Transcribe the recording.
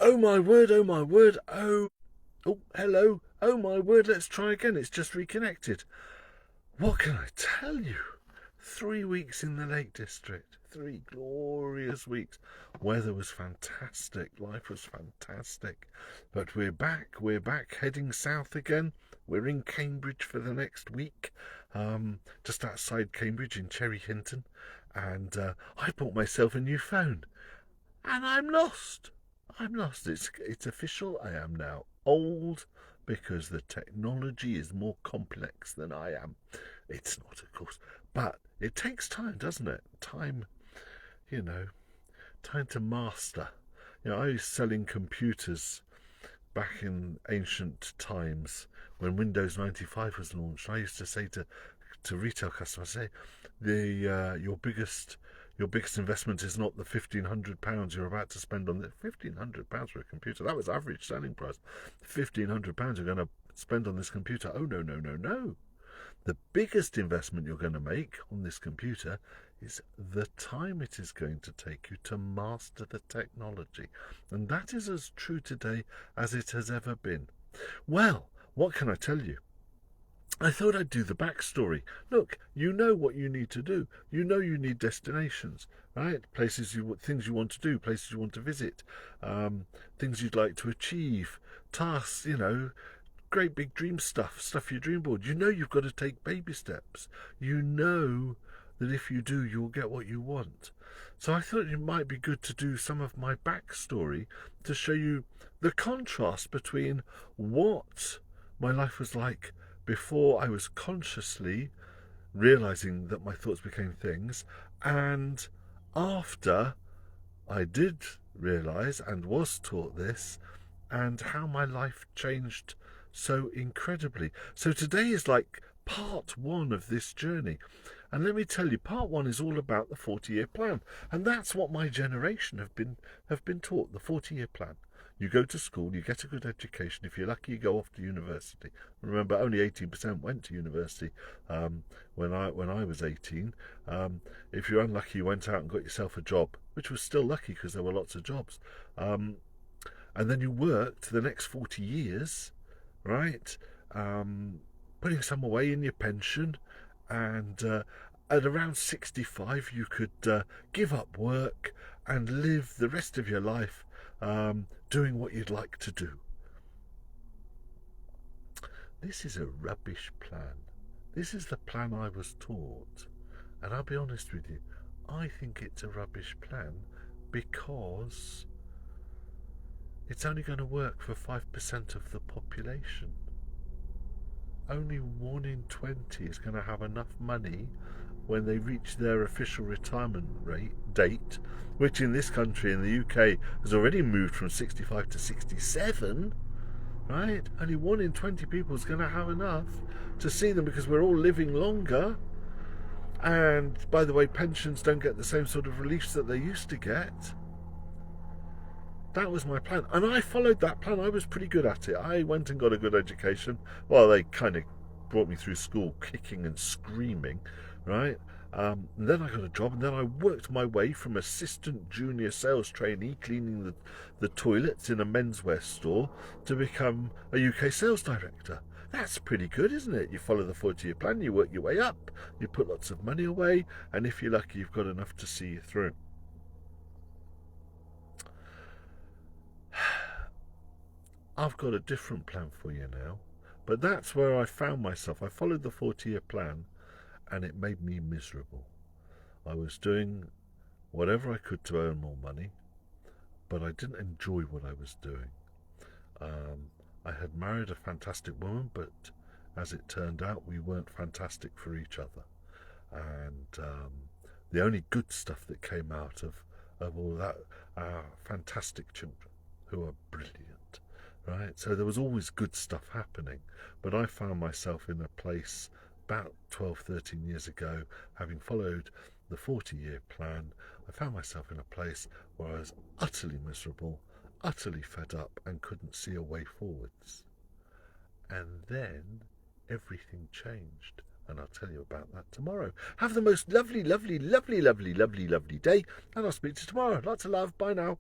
Oh my word, oh my word, oh, hello. Oh my word, let's try again. It's just reconnected. What can I tell you? 3 weeks in the Lake District. 3 glorious weeks. Weather was fantastic. Life was fantastic. But we're back heading south again. We're in Cambridge for the next week. Just outside Cambridge in Cherry Hinton. And I bought myself a new phone. And I'm lost. I'm lost. It's official. I am now old because the technology is more complex than I am. It's not, of course, but it takes time, doesn't it? Time, you know, time to master. I was selling computers back in ancient times when Windows 95 was launched. I used to say to retail customers, say, your biggest investment is not the £1,500 you're about to spend on it. £1,500 for a computer. That was average selling price. £1,500 you're going to spend on this computer. Oh, no, no, no, no. The biggest investment you're going to make on this computer is the time it is going to take you to master the technology. And that is as true today as it has ever been. Well, what can I tell you? I thought I'd do the backstory. Look, you know what you need to do. You know you need destinations, right? Things you want to do, places you want to visit, things you'd like to achieve, tasks, great big dream stuff you dream board. You know you've got to take baby steps. You know that if you do, you'll get what you want. So I thought it might be good to do some of my backstory to show you the contrast between what my life was like before I was consciously realizing that my thoughts became things, and after I did realize and was taught this, and how my life changed so incredibly. So today is like part one of this journey. And let me tell you, part one is all about the 40-year plan. And that's what my generation have been taught, the 40-year plan. You go to school, you get a good education. If you're lucky, you go off to university. Remember, only 18% went to university when I was 18. If you're unlucky, you went out and got yourself a job, which was still lucky because there were lots of jobs. And then you worked the next 40 years, right? Putting some away in your pension, and at around 65 you could give up work and live the rest of your life doing what you'd like to do. This is a rubbish plan. This is the plan I was taught, and I'll be honest with you, I think it's a rubbish plan because it's only going to work for 5% of the population. Only 1 in 20 is going to have enough money when they reach their official retirement date, which in this country, in the UK, has already moved from 65 to 67, right? Only 1 in 20 people is going to have enough to see them, because we're all living longer. And by the way, pensions don't get the same sort of reliefs that they used to get. That was my plan, and I followed that plan. I was pretty good at it. I went and got a good education. Well, they kind of brought me through school kicking and screaming, right? And then I got a job, and then I worked my way from assistant junior sales trainee cleaning the toilets in a menswear store to become a UK sales director. That's pretty good, isn't it? You follow the 40-year plan, you work your way up, you put lots of money away, and if you're lucky, you've got enough to see you through. I've got a different plan for you now, but that's where I found myself. I followed the 40-year plan, and it made me miserable. I was doing whatever I could to earn more money, but I didn't enjoy what I was doing. I had married a fantastic woman, but as it turned out, we weren't fantastic for each other. And the only good stuff that came out of all that are fantastic children who are brilliant. Right, so there was always good stuff happening, but I found myself in a place about 12, 13 years ago, having followed the 40-year plan. I found myself in a place where I was utterly miserable, utterly fed up, and couldn't see a way forwards. And then everything changed, and I'll tell you about that tomorrow. Have the most lovely, lovely, lovely, lovely, lovely, lovely day, and I'll speak to you tomorrow. Lots of love. Bye now.